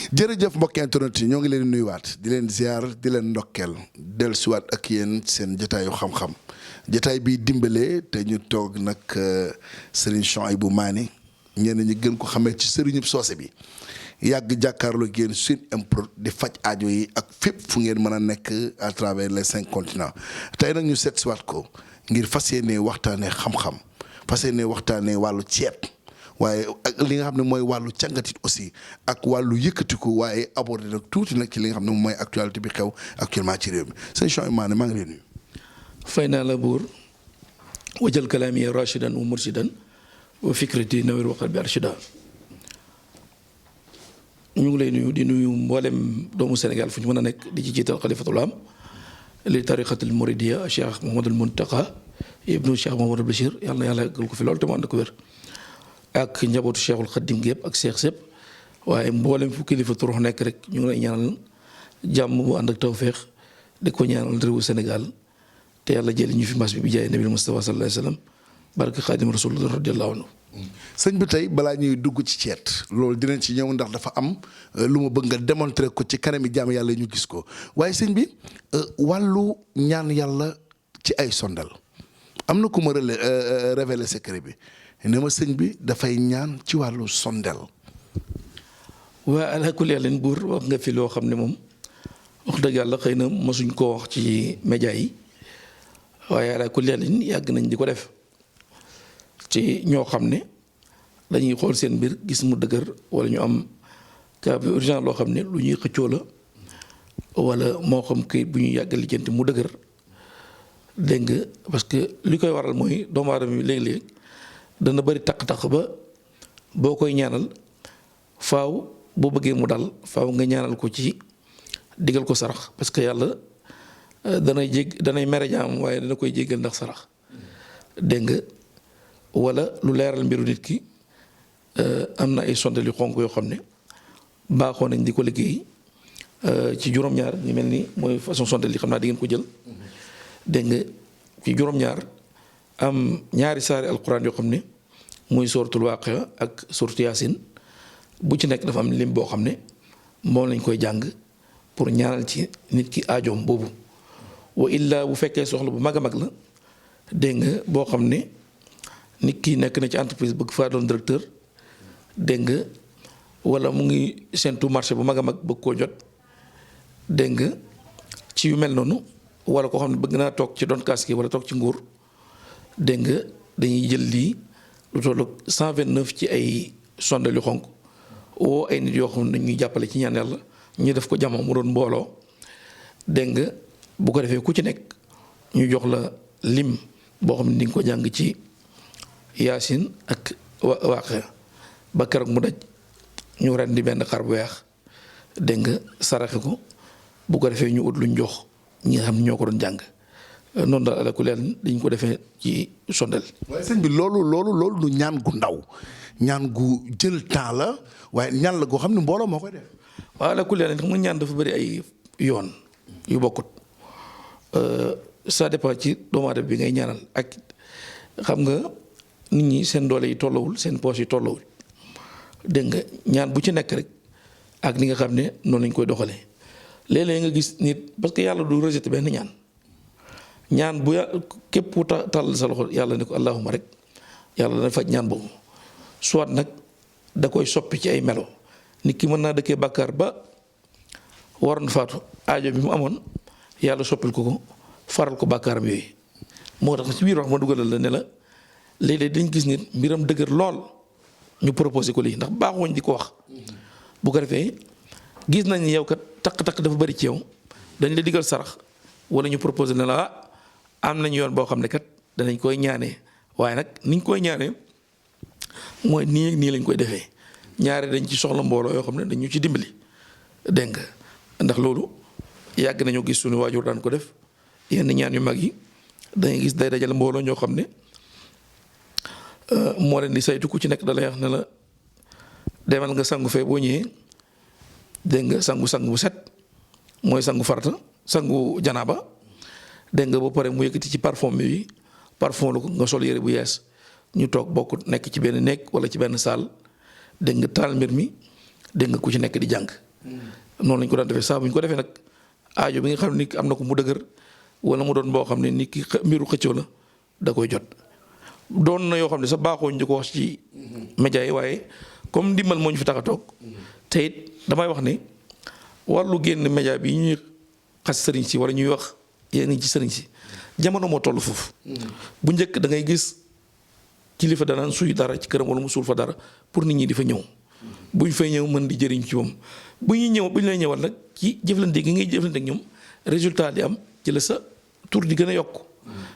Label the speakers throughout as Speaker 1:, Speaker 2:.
Speaker 1: jërëjëf mbokki internet yi ñoo ngi leen di nuyuwaat di leen ziar di leen ndokkeel dellusiwaat ak yéen seen jotaayu xam-xam jotaay bi dimbale te ñu toog nag Serigne Souhaïbou Mané ñenn ñi gën ko xamee ci Serigne soose bi yàgg jàkkaarloo ak yéen Sud Mprod di faj aajo yi ak fépp fu ngeen mën a nekk à travers les 5 continents tey nag ñu seet siwaat ko ngir fas yéene waxtaanee xam-xam fas yéene waxtaanee wàllu ceeb. waaye ak li nga xam ne mooy wàllu càngatit aussi ak wàllu yëkkatiku waaye abordé nag tuuti nag ci li nga xam ne mooy actualité bi xew actuellement ci réew mi sëñ Souhaïbou Mané maa ngi leen nuyu.
Speaker 2: fay naa la buur wajal kalaami rashidan wa murshidan wa fikrati nawir wa qalbi arshida ñu ngi lay nuyu di nuyu mboolem doomu Sénégal fu ñu mën a nekk di ci jiital xalifatul am li tariqatul muridiya Cheikh Mouhamadul Mountakha ibnu Cheikh Mouhamadul Bachir yàlla na yàlla gël ko fi loolu te mu ànd ko wér. ak njabootu Cheikhul Khadim gi yëpp ak Cheikh sëpp waaye mboolem fu kilifa turux nekk rek ñu ngi lay ñaanal jàmm bu ànd ak tawféex di ko ñaanal réewu Sénégal te yàlla jëli ñu fi mas bi jaay nabi Mustafa sallallahu alayhi wa sallam barke Xaadim Rasul radiyallahu anhu.
Speaker 1: sëñ bi tey balaa ñuy dugg ci ceet loolu dinañ ci ñëw ndax dafa am lu ma bëgg nga démontrer ko ci kanami jaam yàlla ñu gis ko waaye sëñ bi wàllu ñaan yàlla ci ay sondal am na ku ma révélé secret bi. ne ma sëñ bi dafay ñaan ci wàllu sondel.
Speaker 2: waa ala kulli leen buur wax nga fi loo xam ne moom wax dëgg yàlla xëy na mosuñ koo wax ci média yi waaye ala kulli leen yàgg nañ di ko def ci ñoo xam ne dañuy xool seen mbir gis mu dëgër wala ñu am cas bi urgent loo xam ne lu ñuy xëccoo la wala moo xam kayit bu ñuy yàgg lijjanti mu dëgër dégg nga parce que li koy waral mooy doomu aadama bi léeg-léeg dana bëri taq-taq ba boo koy ñaanal faaw boo bëggee mu dal faaw nga ñaanal ko ci digal ko sarax parce que yàlla danay mere jaam waaye dana koy jéggal ndax sarax dégg nga wala lu leeral mbiru nit ki am na ay sondel yu xonk yoo xam ne baaxoo nañ di ko liggéey ci juróom-ñaar ñu mel ni mooy façon sondel yi xam naa di ngeen ko jël dégg nga ci juróom-ñaar am ñaari saari alquran yoo xam ne muy suratul Waaqia ak suratu Yaasin bu ci nekk dafa am lim boo xam ne moom lañ koy jàng pour ñaanal ci nit ki aajoom boobu wa illa bu fekkee soxla bu mag a mag la dégg nga boo xam ne nit ki nekk na ci entreprise bëgg faa doon directeur dégg nga wala mu ngi séntu marché bu mag a mag bëgg koo jot dégg nga ci yu mel noonu wala koo xam ne bëgg naa toog ci doon kaas ki wala toog ci nguur dégg nga dañuy jël lii lu toll 129 ci ay sondel yu xonk woo ay nit yoo xam ne ñuy jàppale ci ñaan yàlla ñu def ko jamono mu doon mbooloo dégg nga bu ko defee ku ci nekk ñu jox la lim boo xam ne di nga ko jàng ci Yaasin ak Waaqia ba keroog mu daj ñu ren di benn xar bu weex dégg nga saraxe ko bu ko defee ñu ut luñ jox ñi nga xam ne ñoo ko doon jàng. noonu daal ala ku leen dañ ko defee ci sondel.
Speaker 1: waaye sëñ bi loolu du ñaan gu ndaw ñaan gu jël temps la waaye ñaan la goo xam ne mbooloo moo koy def.
Speaker 2: waaw ala ku leen xam nga ñaan dafa bëri ay yoon yu bokkut ça dépend ci doomu aadama bi ngay ñaanal ak xam nga nit ñi seen doole yi tollawul seen poche yi tollawul dégg nga ñaan bu ci nekk rek ak ni nga xam ne noonu lañ koy doxalee léeg-léeg nga gis nit parce que yàlla du rejeté benn ñaan. ñaan bu képp ku tàll sa loxo yàlla ne ko allahuma rek yàlla dana faj ñaan boobu soit nag da koy soppi ci ay melo nit ki mën naa dëkkee bàkkaar ba waroon faatu aajo bi mu amoon yàlla soppil ko faral ko bàkkaaram yooyu moo tax ci biir wax ma dugalal la ne la léeg-léeg dañ gis nit mbiram dëgër lool ñu proposé ko lii ndax baaxooñ di ko wax bu ko defee gis nañ ni yow kat takk-takk dafa bari ci yow dañ la digal sarax wala ñu proposé ne la am nañu yoon boo xam ne kat danañ koy ñaanee waaye nag niñ koy ñaanee mooy nii nii lañ koy defee ñaare dañ ci soxla mbooloo yoo xam ne dañu ci dimbali dégg nga ndax loolu yàgg nañoo gis suñu waajur daan ko def yenn ñaan yu mag yi dangay gis day dajale mbooloo ñoo xam ne moo leen di saytu ku ci nekk da lay wax ne la demal nga sangu fee boo ñëwee dégg nga sangu bu set mooy sangu farata sangu janaaba dégg nga ba pare mu yëkkati ci parfum bi parfum la ko nga sol yére bu yees ñu toog bokk nekk ci benn néeg wala ci benn saal dégg nga taal mbir mi dégg nga ku ci nekk di jàng noonu lañ ko daan defee saa bu ñu ko defee nag aajo bi nga xam ne nit am na ko mu dëgër wala mu doon boo xam ne nit ki mbiru xëccoo la da koy jot. doon na yoo xam ne sa baaxoo ñu ko wax ci média yi waaye comme ndimbal moo ñu fi tax a toog te it damay wax ne wàllu génn média bi ñuy xas sëriñ si wala ñuy wax yéen ci sëriñ si jamono moo toll foofu. bu njëkk da ngay gis kilifa danaan suy dara ci këram wala mu suul fa dara pour nit ñi di fa ñëw buñ fay ñëw mën di jëriñ ci moom bu ñuy ñëw bu ñu lay ñëwal nag ci jëflante gi ngay jëflante ak ñoom résultat di am ci la sa tur di gën a yokk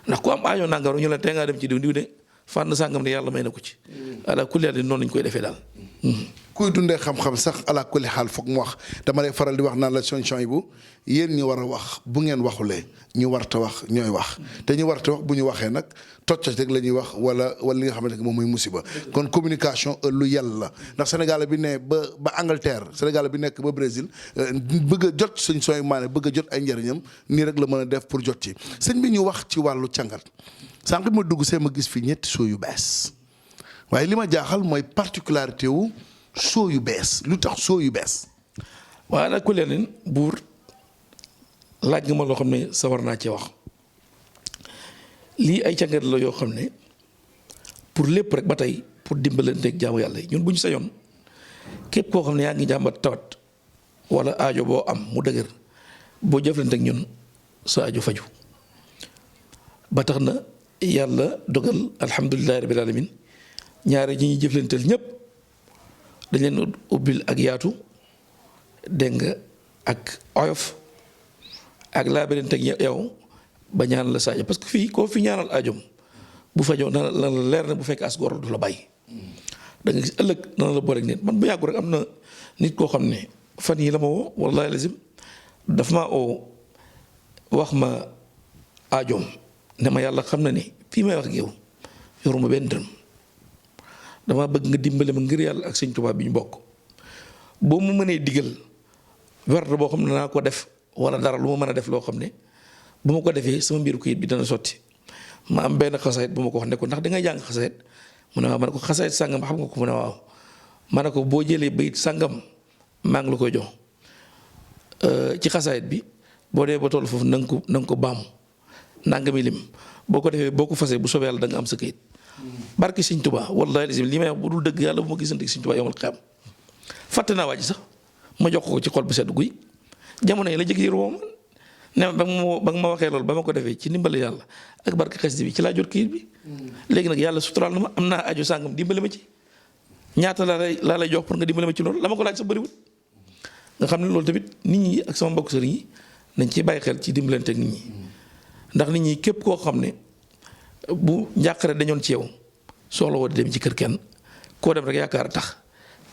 Speaker 2: ndax ku am aajo nangam ñu la tey ngaa dem ci diw de fànn sàngam ne yàlla may na ko ci ala kulli haal noonu lañ koy defee daal.
Speaker 1: kuy dundee xam-xam sax ala kulli xaal foog mu wax dama lay faral di wax naan la solution yi bu yéen ñi war a wax bu ngeen waxulee ñu warta wax ñooy wax te ñu warta wax bu ñu waxee nag tocc rek la ñuy wax wala li nga xamante ne moom mooy musiba kon communication lu yàlla la ndax Sénégal bi ne ba Angleterre Sénégal bi nekk ba Brésil bëgg a jot suñ sooy maane bëgg a jot ay njëriñam nii rek la mën a def pour jot ci sëñ bi ñu wax ci wàllu càngat sànq ma dugg see ma gis fi ñetti soo yu bees waaye li ma jaaxal mooy particularité wu soo yu bees lu tax soo yu bees.
Speaker 2: waaw nag ku leen buur laaj nga ma loo xam ne sawar naa cee wax lii ay càngat la yoo xam ne pour lépp rek ba tey pour dimbalanteeg jaamu yàlla yi ñun bu ñu sañoon képp koo xam ne yaa ngi jàmbat tawat wala aajo boo am mu dëgër boo jëflanteeg ñun sa aajo faju ba tax na yàlla dogal alhamdulilahi rabbil alamin ñaare ñi ñuy jëflanteel ñëpp dañ leen ubbil ak yaatu dégg nga ak oyof ak laa beneen teg yow ba ñaanal la saajo parce que fii koo fi ñaanal aajom bu fajoo na la leer na bu fekk as góor du la bàyyi da nga gis ëllëg dana la boole ak nit man bu yàggu rek am na nit koo xam ne fan yi la ma woo wallahi lazim daf maa oo wax ma aajoom ne ma yàlla xam na ni fii may wax ak yow yoruma benn dërëm dama bëgg nga dimbale ma ngir yàlla ak sëñ Tuubaa bi ñu bokk boo mu mënee digal werd boo xam ne naa ko def wala dara lu ma mën a def loo xam ne bu ma ko defee sama mbiru kayit bi dana sotti ma am benn xasaayit bu ma ko wax ne ko ndax da ngay jàng xasaayit mu ne waaw ma ne ko xasaayit sàngam xam nga ko mu ne waaw ma ne ko boo jëlee bayit sàngam maa ngi la koy jox ci xasaayit bi boo dee ba toll foofu na nga ko baamu nangami lim boo ko defee boo ko fasee bu soobee yàlla da nga am sa kayit barki sëñ Tuubaa wallaahi li may wax bu dul dëgg yàlla bu ma gisante sëñ Tuubaa yomal xiyam fàtte naa waa ji sax ma jox ko ci xol bu sedd guy jamono yi la jëkk yër woo ma ne ba nga ma waxee loolu ba ma ko defee ci ndimbali yàlla ak barki xes bi ci laa jot kayit bi léegi nag yàlla suturaal na ma am naa aju sàngam dimbale ma ci ñaata laa lay jox pour nga dimbale ma ci loolu la ma ko laaj sax bëriwul nga xam ne loolu tamit nit ñi ak sama mbokk sëriñ yi nañ ciy bàyyi xel ci dimbalante ak nit ñi ndax nit ñi képp koo xam ne bu njàqare dañoon ci yow soxla woo di dem ci kër kenn koo dem rek yaakaar tax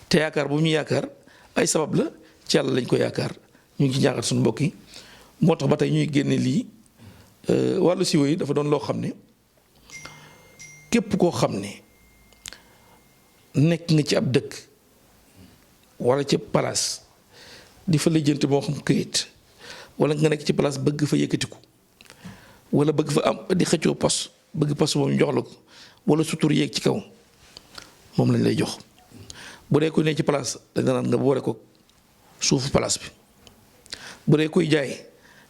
Speaker 2: te yaakaar bu ñu yaakaar ay sabab la ci yàlla lañ ko yaakaar ñu ngi ci ñaaxal suñu mbokk yi moo tax ba tey ñuy génne lii wàllu siwo yi dafa doon loo xam ne képp koo xam ne nekk nga ci ab dëkk wala ci palaas di fa lijjanti moo xam këyit wala nga nekk ci palaas bëgg fa yëkkatiku wala bëgg fa am di xëccoo pos bëgg pos moom ñu jox la ko wala sutur yéeg ci kaw moom lañ lay jox bu dee kuy ne ci place dañ naan nga boole ko suufu place bi bu dee kuy jaay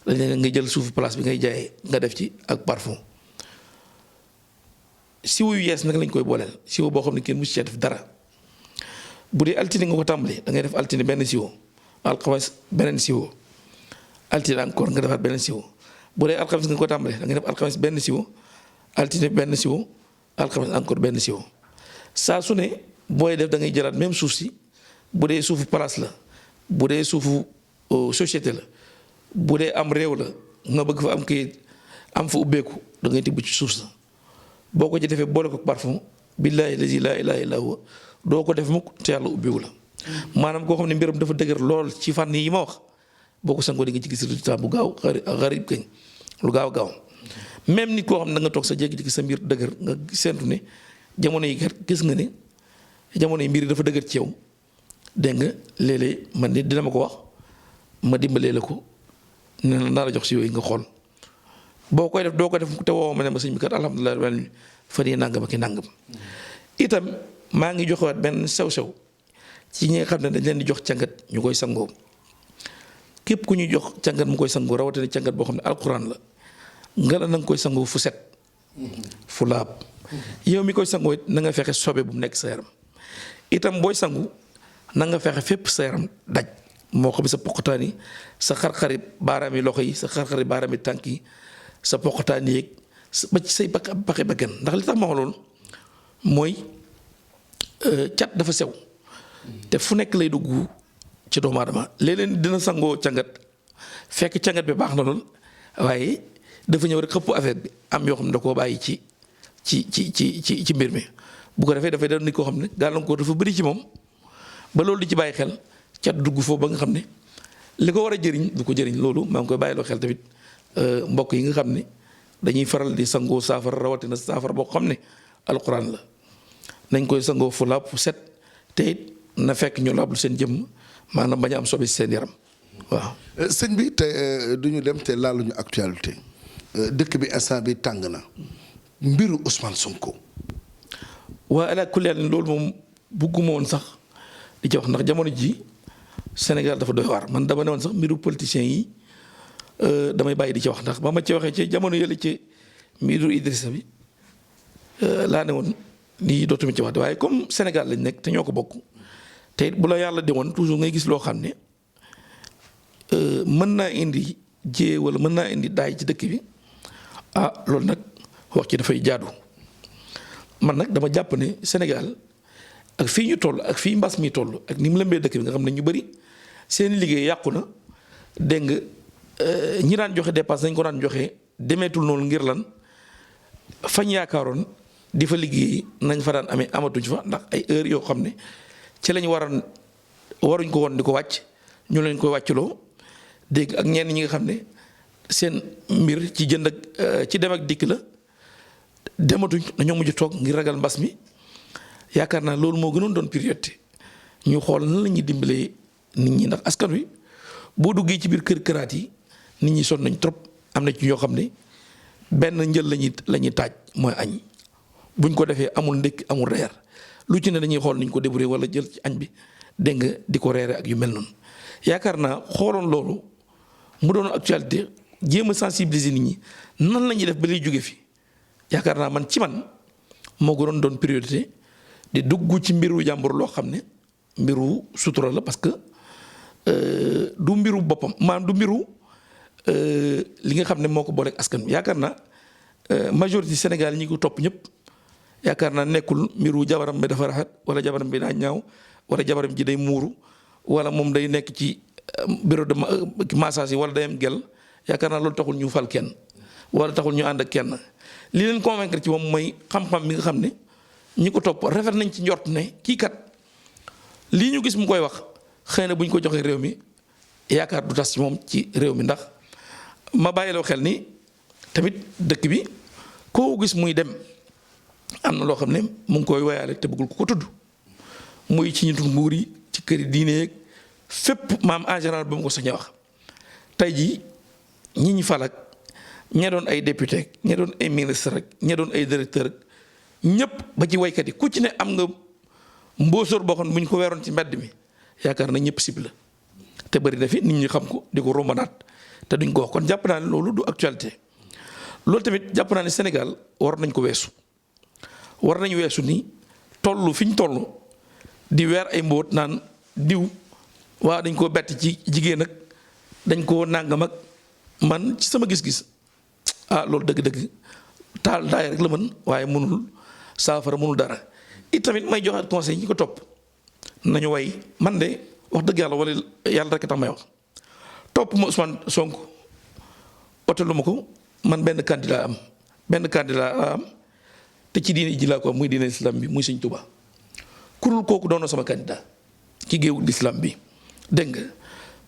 Speaker 2: dañ ne nga jël suufu place bi ngay jaayee nga def ci ak parfum siwo yu yees nag lañ koy booleel siwo boo xam ne kenn musu cee def dara bu dee altine nga ko tàmbali da ngay def altine benn siwo alxames beneen siwo altine encore nga defaat beneen siwo bu dee alxames nga ko tàmbali da ngay def alxames benn siwo altine benn siwo alxames encore benn siwo saa su ne booy def da ngay jëlaat même suuf si bu dee suufu place la bu dee suufu société la bu dee am réew la nga bëgg fa am kayit am fa ubbeeku da ngay tibb ci suuf sa boo ko ci defee boole ko parfum billaahi lazi laa ilaaha illaa huwa doo ko def mukk te yàlla ubbiwu la maanaam koo xam ne mbiram dafa dëgër lool ci fànn yi ma wax boo ko sangoo di nga ci gis résultat bu gaaw xarib kañ lu gaaw même nit koo xam ne da nga toog sa jékki-jékki sa mbir dëgër nga séntu ne jamono yi kat gis nga ne jamono yi mbir yi dafa dëgër ci yow dégg nga léeg-léeg man nit dina ma ko wax ma dimbalee la ko ne la naa la jox si yooyu nga xool boo koy def doo ko def te woo ma ne ma sëñ bi kat alhamdulilah wala fan yii nangam ak i nangam itam maa ngi joxewaat benn sew-sew ci ñi nga xam ne dañ leen di jox càngat ñu koy sangoo képp ku ñuy jox càngat mu koy sangoo rawatina càngat boo xam ne alquran la nga la na nga koy sangoo fu set fu laab yow mi koy sangoo na nga fexe sobe bu mu nekk sa yaram itam booy sangu na nga fexe fépp sa yaram daj moo xam sa poqataan yi sa xar-xari baaraam yi loxo yi sa xar-xari baaraam yi tànk yi sa poqataan yeeg ba ci say paxe bakkan ndax li tax ma wax loolu mooy cat dafa sew te fu nekk lay dugg ci doomu aadama léeg-léeg dina sangoo cangat fekk cangat bi baax na lool waaye dafa ñëw rek xëpp affaire bi am yoo xam ne da koo bàyyi ci mbir mi bu ko defee dafay doon nit koo xam ne gàllankoor dafa bëri ci moom ba loolu di ci bàyyi xel cat dugg foofu ba nga xam ne li ko war a jëriñ du ko jëriñ loolu maa ngi koy bàyyiloo xel tamit mbokk yi nga xam ne dañuy faral di sangoo saafara rawatina saafara boo xam ne alquran la nañ koy sangoo fu laab fu set te it na fekk ñu laablu seen jëmm maanaam bañ a am sobe seen yaram waaw.
Speaker 1: sëñ bi te du ñu dem te laaluñu actualité dëkk bi instant bi tàng na mbiru Ousmane Sonko.
Speaker 2: waa ala kulli haal loolu moom bugguma woon sax di ci wax ndax jamono ji Sénégal dafa doy waar man dama ne woon sax mbiru politiciens yi damay bàyyi di ci wax ndax ba ma ci waxee ci jamono yële ci mbiru Idrissa bi laa ne woon lii dootuma ci wax waaye comme Sénégal lañ nekk te ñoo ko bokk te bu la yàlla di woon toujours ngay gis loo xam ne mën naa indi jiyee wala mën naa indi daay ci dëkk bi loolu nag wax ci dafay jaadu man nag dama jàpp ne Sénégal ak fii ñu toll ak fii mbas mi toll ak ni mu lëmbee dëkk bi nga xam ne ñu bëri seen liggéey yàqu na dégg nga ñi daan joxe dépense dañ ko daan joxe demeetul noonu ngir lan fañ yaakaaroon di fa liggéey nañ fa daan amee amatuñ fa ndax ay heures yoo xam ne ci lañ waruñ ko woon di ko wàcc ñu leen koy wàccloo dégg ak ñenn ñi nga xam ne seen mbir ci jënd ak ci dem ak dikk la dematuñ dañoo mujj toog ngir ragal mbas mi yaakaar naa loolu moo gënoon doon priorité ñu xool nan la ñuy dimbalee nit ñi ndax askan wi boo duggee ci biir kër-këraat yi nit ñi sonn nañ trop am na ci ñoo xam ne benn njël lañuy taaj mooy añ buñ ko defee amul ndékki amul reer lu ci ne dañuy xool niñ ko débrouiller wala jël ci añ bi dégg nga di ko reere ak yu mel noonu yaakaar naa xooloon loolu mu doon actualité jéem a sensibiliser nit ñi nan la ñuy def ba liy jóge fi yaakaar naa man ci man moo gënoon doon priorité di dugg ci mbiru jàmbur loo xam ne mbiru sutura la parce que du mbiru boppam maanaam du mbiru li nga xam ne moo ko booleeg askan wi yaakaar naa majorité Sénégal ñi ko topp ñëpp yaakaar naa nekkul mbiru jabaram bi dafa rafet wala jabaram bi daa ñaaw wala jabaram ji day muuru wala moom day nekk ci bureau de massage yi wala day am gel yaakaar naa loolu taxul ñu fal kenn wala taxul ñu ànd ak kenn li leen convaincre ci moom mooy xam-xam bi nga xam ne ñi ko topp rafet nañ ci njort ne kii kat lii ñu gis mu koy wax xëy na bu ñu ko joxee réew mi yaakaar du tas ci moom ci réew mi ndax ma bàyyiloo xel ni tamit dëkk bi koo gis muy dem am na loo xam ne mu ngi koy wayaale te bëggul ku ko tudd muy ci ñitu nguur yi ci këri diine yeeg fépp maam en général ba mu ko sañ a wax tey jii ñi ñi falak ña doon ay député ña doon ay ministre rek ña doon ay directeur rek ñëpp ba ci waykat yi ku ci ne am nga mbóosóor boo xam ne bu ñu ko weeroon ci mbedd mi yaakaar na ñëpp sib la te bëri na fi nit ñi xam ko di ko rombanaat te duñ ko wax kon jàpp naa ne loolu du actualité loolu tamit jàpp naa ne Sénégal war nañ ko weesu war nañ weesu ni toll fi ñu toll di weer ay mbóot naan diw waa dañ koo bett ci jigéen ak dañ koo nàngam ak man ci sama gis-gis loolu dëgg-dëgg taal daay rek la mën waaye mënul saafara mënul dara it tamit may joxaat conseil ñi ko topp nañu way man de wax dëgg yàlla wala yàlla rek tax may wax topp ma Ousmane Sonko otelu ma ko man benn candidat am te ci diine ji laa ko am muy diine islam bi muy Sëñ Tuubaa kurul kooku doon na sama candidat ci géewu l'islam bi dégg nga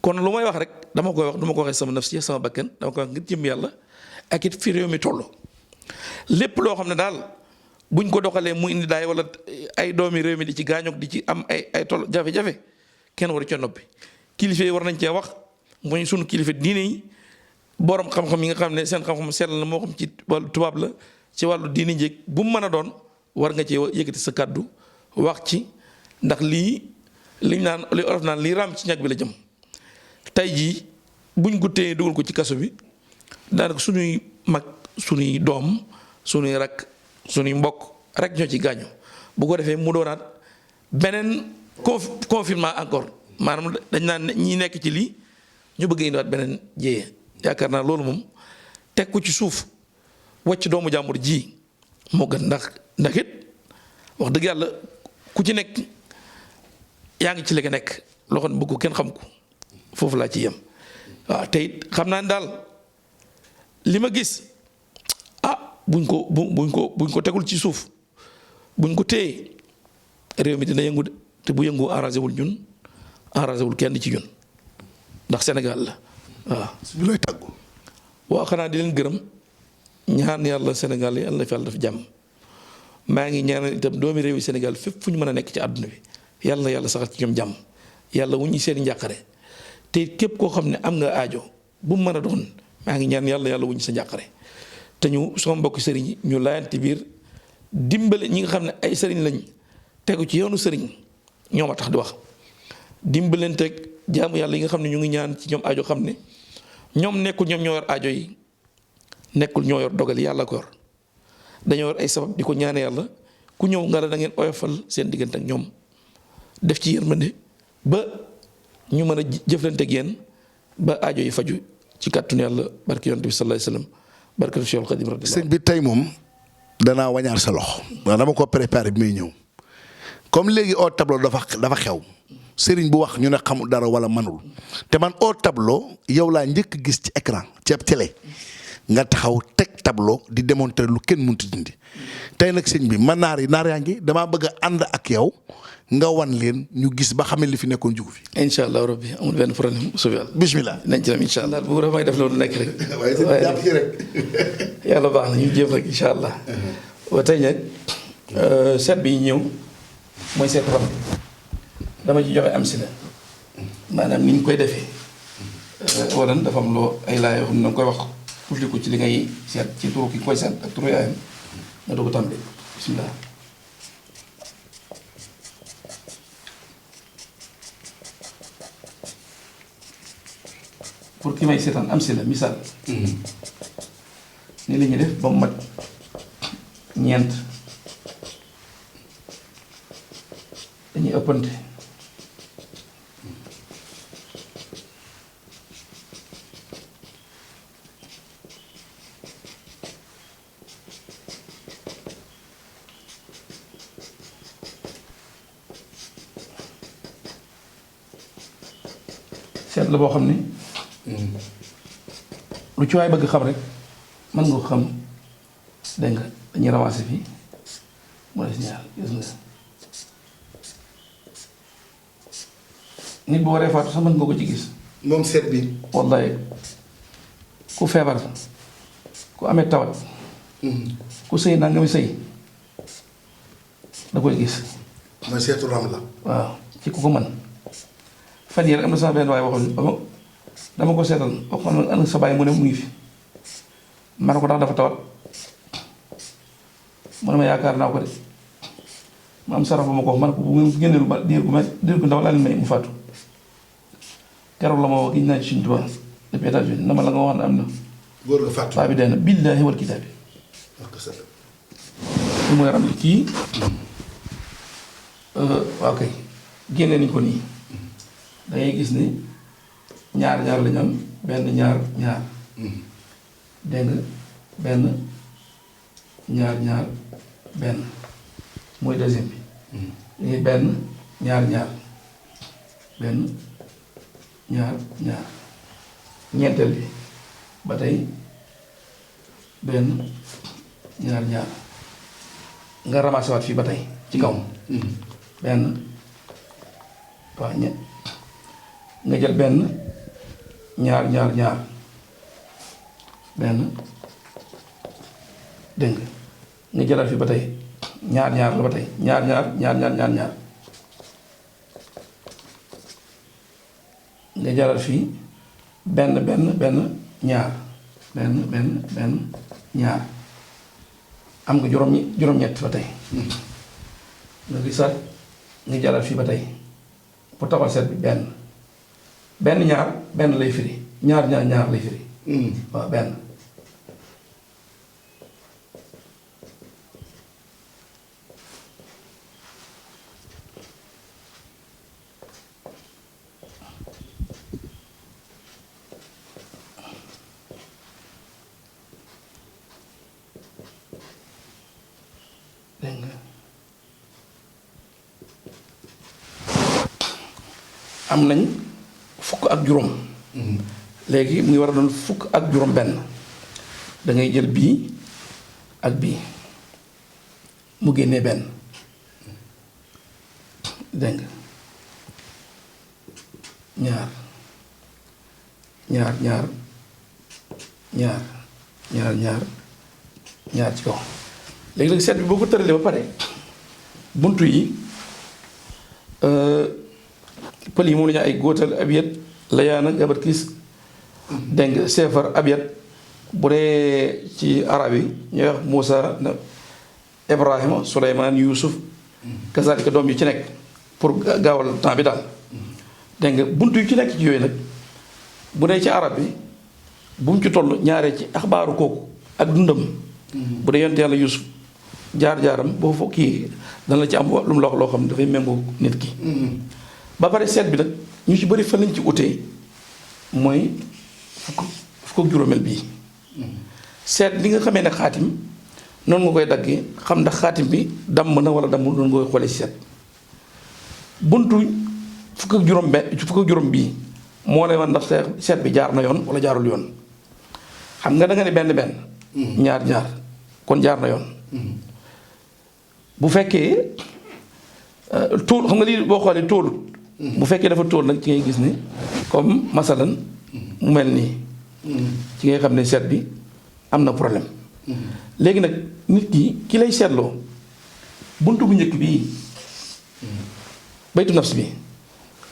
Speaker 2: kon lu may wax rek dama koy wax du ma ko waxee sama nafsi sama bakkan dama koy wax ngir jëm yàlla ak it fi réew mi toll lépp loo xam ne daal buñ ko doxalee mu indi daay wala ay doomi réew mi di ci gaañoog di ci am ay toll jafe-jafe kenn waru ca noppi kilifa yi war nañ cee wax mooy sunu kilifa diine yi borom xam-xam yi nga xam ne seen xam-xam sell na moo xam ci wàllu tubaab la ci wàllu diine njëg bu mu mën a doon war nga cee yëkkati sa kàddu wax ci ndax lii liñ naan li olof naan lii raam ci ñag bi la jëm tey jii buñ ko téye dugal ko ci kaso bi daanaka suñuy mag suñuy doom suñuy rak suñuy mbokk rek ñoo ci gaañu bu ko defee mu doonaat beneen confinement encore maanaam dañ naan ñi nekk ci lii ñu bëgg indiwaat beneen jéyee yaakaar naa loolu moom teg ko ci suuf wàcc doomu jàmbur ji moo gën ndax it wax dëgg yàlla ku ci nekk yaa ngi ci li nga nekk loo xam ne bëgg ko kenn xam ko foofu laa ci yem waaw te it xam naa ne daal li ma gis buñ ko tegul ci suuf buñ ko téye réew mi dina yëngu de te bu yëngu arrangé wul ñun arrangé wul kenn ci ñun ndax Sénégal la waaw.
Speaker 1: su lay tàggu.
Speaker 2: waaw xanaa di leen gërëm ñaan yàlla Sénégal yàlla na fi yàlla def jàmm maa ngi ñaanal itam doomi réewi Sénégal fépp fu ñu mën a nekk ci àdduna bi yàlla na yàlla saxal ci ñoom jàmm yàlla wuññi seen njàqare te képp koo xam ne am nga aajo bu mu mën a doon maa ngi ñaan yàlla wuññi sa njàqare te ñu sama mbokk sëriñ yi ñu laayante biir dimbale ñi nga xam ne ay sëriñ lañ tegu ci yoonu sëriñ ñoom a tax di wax dimbalanteeg jaamu yàlla yi nga xam ne ñu ngi ñaan ci ñoom aajo xam ne ñoom nekkul ñoom ñoo yor aajo yi nekkul ñoo yor dogal yàlla ko yor dañoo yor ay sabab di ko ñaane yàlla ku ñëw nga la da ngeen oyofal seen diggante ak ñoom def ci yërmande ba ñu mën a jëflanteeg yéen ba aajo yi faju ci kàttanu yàlla barke yonent bi sallallahu alayhi wasallam barke Cheikhul Khadim radiyallahu
Speaker 1: sëñ bi tey moom danaa wañaar sa loxo ndax dama ko préparé bi may ñëw comme léegi au tableau dafa xew sëriñ bu wax ñu ne xamul dara wala manul te man au tableau yow laa njëkk gis ci écran ci télé nga taxaw teg tableau di démontrer lu kenn mënut dindi tey nag sëñ bi man naar yaa ngi damaa bëgg a ànd ak yow nga wan leen ñu gis ba xamee li fi nekkoon jugu fi.
Speaker 2: incha allah rabbi amul benn problème bu soobee yàlla.
Speaker 1: bismillah
Speaker 2: nañ ci dem incha allah bu may def loolu nekk rek.
Speaker 1: waaye sëñ bi jàpp ci rek.
Speaker 2: yàlla baax na ñu jéem rek incha allah. ba tey nag seet bi ñëw mooy seet rab dama ci joxe am si la maanaam ni ñu koy defee. wala dafa am loo ay laaj yoo xam ne da nga koy wax tuuti ko ci li ngay seet ci turu ki koy seet ak turu yaayam nga doog a tàmbali bismillah. pour ki may seetaan am si la misaal. ni la ñuy def ba mu mat ñeent dañuy ëppante. seet la boo xam ne lu ci waay bëgg xam rek mën nga ko xam dégg nga dañuy ramasser fii mu des ñaar gis nga nit bu waree faatu sax mën nga ko ci gis.
Speaker 1: moom seet bi.
Speaker 2: wallaay ku feebar ku amee tawat ku sëy nangami sëy da koy gis.
Speaker 1: mooy seetu ram la.
Speaker 2: waaw ci ku ko mën fan yii rek am na sama benn waaye waxoon dama ko seetal wax man ana sa baay mu ne mu ngi fi ma ne ko ndax dafa tawat mu ne ma yaakaar naa ko de ma am sarax ba ma ko wax ma ne ko bu ngeen génnee lu ba diir gu ndaw laa leen may mu faatu keroog la ma wax giñ naa ci suñu tubaab depuis États-Unis na ma la nga wax ne am na.
Speaker 1: góor nga faatu
Speaker 2: baa bi dee na billaahi wal kitaabi li mooy ram li kii waaw kay génne nañ ko nii da ngay gis ni ñaar lañu am benn ñaar dégg nga benn ñaar benn mooy deuxième bi léegi benn ñaar benn ñaar ñeenteel bi ba tey benn ñaar nga ramassé waat fii ba tey ci kaw benn waaw nga jël benn ñaar benn dégg nga jëlaat fi ba tey ñaar la ba tey ñaar nga jëlaat fii benn ñaar am nga juróom-ñett ba tey nga gisaat nga jëlaat fii ba tey pour taxal seet bi benn ñaar benn lay firi ñaar ñaar ñaar lay firi. waaw benn. dégg nga am nañ fukk ak juróom. léegi mu ngi war a doon fukk ak juróom benn da ngay jël bii ak bii mu génnee benn dégg nga ñaar ñaar ñaar ñaar ñaar ñaar ñaar ci kaw léegi nag seet bi boo ko tëralee ba pare buntu yi pël yi moom la ñu ay góotal abiyat layaana gabat kiis dégg nga seefar abiyat bu dee ci arab yi ñuy wax Muusa Ibrahima Suleymaan Yuusuf kazaalika doom yu ci nekk pour gaawal temps bi daal dégg nga bunt yu ci nekk ci yooyu nag bu dee ci arab bi bu mu ci toll ñaaree ci axbaaru kooku ak dundam bu dee yonent yàlla Yuusuf jaar-jaaram boo fa kii dana la ci am lu mu la wax loo xam ne dafay méngoo nit ki ba pare seet bi nag ñu ci bëri fan lañ ci utee mooy fukk ak juróomeel bii seet li nga xamee ne xaatim noonu nga koy daggee xam ndax xaatim bi damm na wala damm noonu nga koy xoolee ci seet buntu fukk ak juróom bii moo lay wan ndax seet bi jaar na yoon wala jaarul yoon xam nga da nga ne benn benn ñaar ñaar kon jaar na yoon bu fekkee tóol xam nga lii boo xoolee tóolut bu fekkee dafa tóol nag ci ngay gis ni comme masalan mu mel nii ci ngay xam ne seet bi am na problème léegi nag nit ki lay seetloo buntu bu njëkk bii baytu nafs bi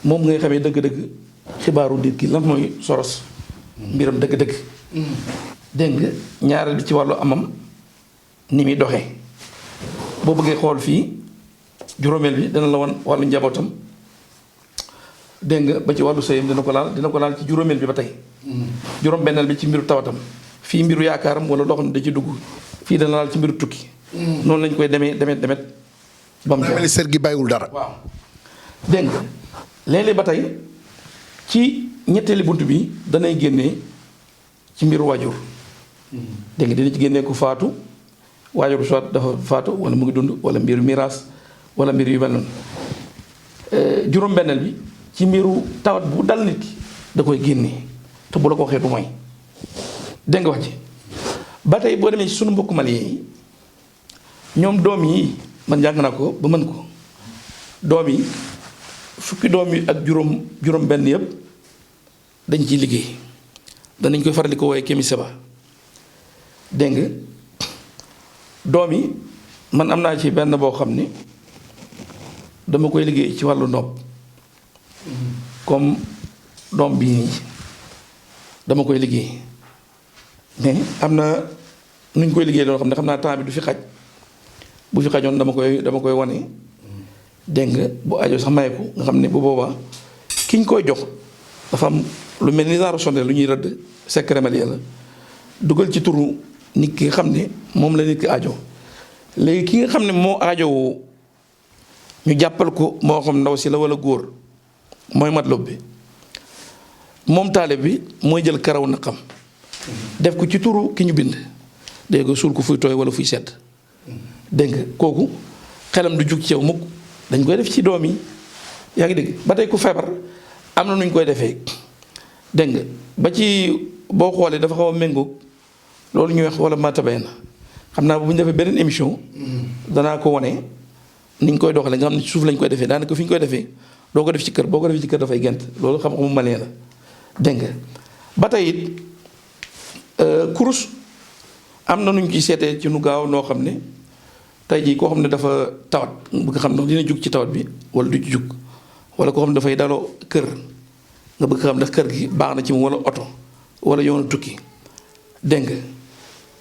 Speaker 2: moom ngay xamee dëgg-dëgg xibaaru nit ki lan mooy soros mbiram dëgg-dëgg dégg nga ñaareel bi ci wàllu amam ni muy doxee boo bëggee xool fii juróomeel bi dana la wan wàllu njabootam dégg nga ba ci wàllu sëyam dina ko laal ci juróomeel bi ba tey juróom benneel bi ci mbiru tawatam fii mbiru yaakaaram wala loo xam ne da ci dugg fii dana laal ci mbiru tukki noonu lañ koy demet ba mu
Speaker 1: mel ni seet gi bàyyiwul dara
Speaker 2: waaw dégg nga léeg-léeg ba tey ci ñetteeli bunt bi danay génnee ci mbiru waajur dégg nga dina ci génnee ku faatu waajur soit dafa faatu wala mu ngi dund wala mbiru miraas wala mbir yu mel noonu juróom-benneel bi ci mbiru tawat bu dal nit ki da koy génnee te bu la ko waxee du mooy dégg nga wax ci ba tey boo demee ci sunu mbokku malien yi ñoom doom yi man jàng naa ko ba mën ko doom yi fukki doom yi ak juróom benn yëpp dañ ciy liggéey danañ koy faral di ko woowee kémi seba dégg nga doom yi man am naa ci benn boo xam ni dama koy liggéey ci wàllu nopp comme doom bii nii dama koy liggéey mais am na nu ñu koy liggéey loo xam ne xam naa temps bi du fi xaj bu fi xajoon dama koy wane dégg nga bu ajo sax maye ko nga xam ne bu boobaa ki ñu koy jox dafa am lu mel ni genre sondeel lu ñuy rëdd secret malien la dugal ci turu nit ki nga xam ne moom la nit ki ajo léegi ki nga xam ne moo aajowoo ñu jàppal ko moo xam ndaw si la walla góor mooy matlob bi moom taale bi mooy jël karaw naqam def ko ci turu ki ñu bind dégg nga suul ko fuy tooy walla fuy sedd dégg nga kooku xelam du jug ci yow mukk dañ koy def ci doom yi yaa ngi dégg ba tey ku feebar am na nu ñu koy defee dégg nga ba ci boo xoolee dafa xaw a méngóog loolu ñuy wax walla matabay na xam naa bu ñu defee beneen émission danaa ko wane ni ñu koy doxalee nga xam ne ci suuf lañ koy defee daanaka fi ñu koy defee doo ko def ci kër boo ko defee ci kër dafay gent loolu xam-xamu malien la dégg nga ba tey it kurus am na nu ñu ciy seetee ci nu gaaw noo xam ne tey jii koo xam ne dafa tawat bëgg xam ndax dina jug ci tawat bi wala du ci jug wala koo xam ne dafay daloo kër nga bëgg xam ndax kër gi baax na ci moom wala oto wala yoonu tukki dégg nga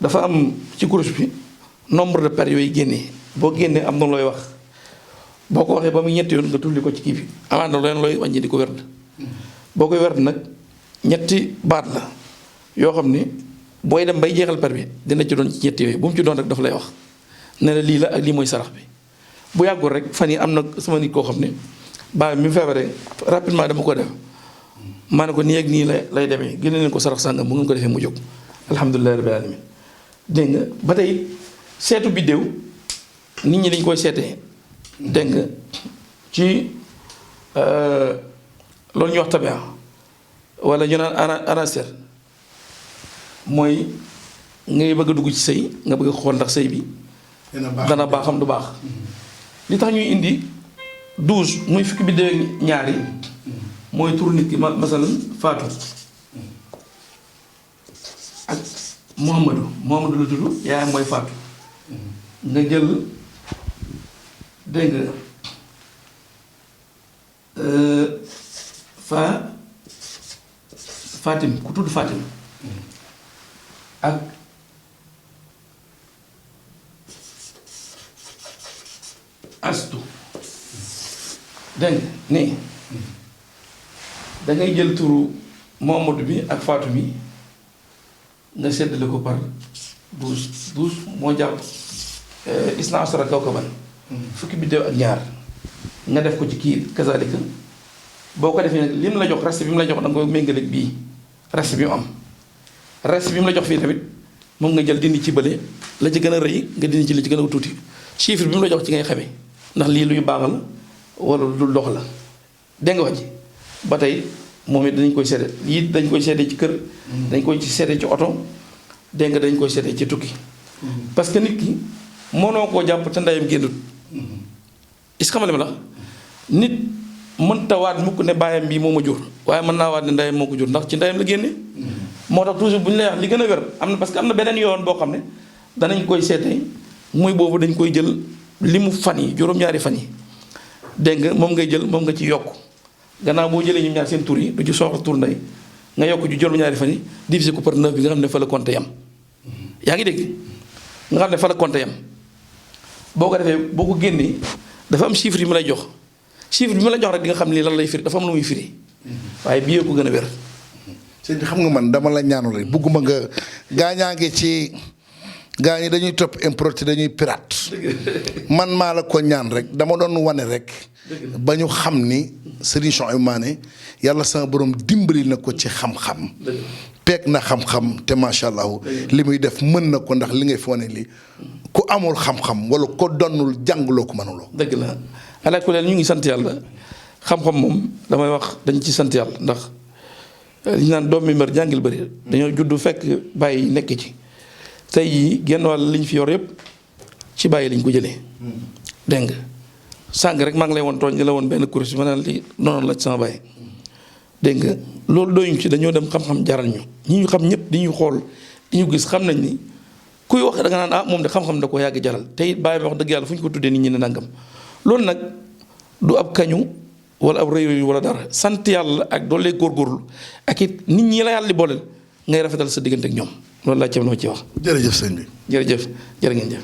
Speaker 2: dafa am ci kurus bi nombre de paires yooyu génnee boo génnee am na looy wax boo ko waxee ba muy ñetti yoon nga tulli ko ci kii bi amaat na leen looy wàññi di ko werd boo koy werd nag ñetti baat la yoo xam ne booy dem bay jeexal per bi dina ci doon ci ñetti yooyu bu mu ci doon rek dafa lay wax ne la lii la ak lii mooy sarax bi. bu yàggul rek fan yi am na sama nit koo xam ne baay mi feebaree rapidement dama ko def maa ne ko nii ak nii lay demee génne leen ko sarax sàngam bu ngeen ko defee mu jóg alhamdulilah rabbil alamin dégg nga ba tey seetu biddéew nit ñi dañ koy seetee dégg nga ci loolu ñuy wax tabia wala ñu naan anasteur mooy ngay bëgg a dugg ci sëy nga bëgg a xool ndax sëy bi dana baax xam du baax li tax ñuy indi 12 muy fukki biddéew ak ñaari mooy tur nit ki masalan Faatu ak Muhammadu la tudd yaayam mooy Faatu nga jël dégg nga Fatim ku tudd Fatim ak Astu dégg nga nii dangay jël turu Muhammadu bi ak Faatu bi nga seddale ko par 12 moo jàpp isna asara kawkaban fukki biddéew ak ñaar nga def ko ci kii kazalika boo ko defee nag lim la jox reste bi mu la jox da nga koy méngaleeg bii reste bi mu am reste bi mu la jox fii tamit moom nga jël dindi ci bële la ci gën a rëy nga dindi ci li ci gën a tuuti chiffre bi mu la jox ci ngay xamee ndax lii luy baax la wala lu dox la dégg nga wax ji ba tey moom it dañ koy seede lii dañ koy seede ci kër dañ koy seede ci oto dégg nga dañ koy seede ci tukki parce que nit ki mënoo koo jàpp te ndeyam génnut is xamale ma la nit mënta waat mukk ne baayam bii moo ma jur waaye mën naa waat ne ndeyam moo ko jur ndax ci ndeyam la génne moo tax toujours bu ñu lay wax li gën a wér am na parce que am na beneen yoon boo xam ne danañ koy seete muy boobu dañ koy jël li mu fan yi juróom-ñaari fan yi dégg nga moom ngay jël moom nga ci yokk gannaaw boo jëlee ñu ñaar seen tur yi du ci soxla tur ndey nga yokk ju juróom-ñaari fan yi divisé ko par 9 bi nga xam ne fa la compté yam yaa ngi dégg nga xam ne fa la compté yam boo ko defee boo ko génnee dafa am chiffre yi mu lay jox chiffre bi mu la jox rek di nga xam ni lan lay firi dafa am lu muy firi waaye bii ko gën a wér.
Speaker 1: sëñ bi xam nga man dama la ñaanul rek bugguma nga gaañaa ngi ci gaa ñi dañuy topp importé dañuy pirate man maa la ko ñaan rek dama doon wane rek ba ñu xam ni Serigne Souhaïbou Mané yàlla sama borom dimbali na ko ci xam-xam peeg na xam-xam te macha allah li muy def mën na ko ndax li ngay foone li ku amul xam-xam wala ko donnul jàngloo ko mënuloo.
Speaker 2: dëgg la alaakuleel ñu ngi sant yàlla xam-xam moom damay wax dañ ci sant yàlla ndax li ñu naan doom mi mer jàngil bëri dañoo judd fekk bàyyi nekk ci tey jii genn wàll li ñu fi yor yëpp ci bàyyi lañ ko jëlee. dégg nga sàng rek maa ngi lay woon tooñ la woon benn kuréel ma ne li noonu la ci sama bàyyi dégg nga loolu doyuñ ci dañoo dem xam-xam jaral ñu ñi ñu xam ñëpp di ñu xool di ñu gis xam nañ ni kuy wax da nga naan ah moom de xam-xam da ko yàgg jaral te it bàyyi wax dëgg yàlla fu ñu ko tuddee nit ñi ne nangam loolu nag du ab kañu wala ab rëy wala dara sant yàlla ak doole góorgóorlu ak it nit ñi la yàlla di booleel ngay rafetal sa diggante ak ñoom loolu laa ci am na ma ci wax.
Speaker 1: jërëjëf sëñ bi.
Speaker 2: jërëjëf jërë ngeen jëf.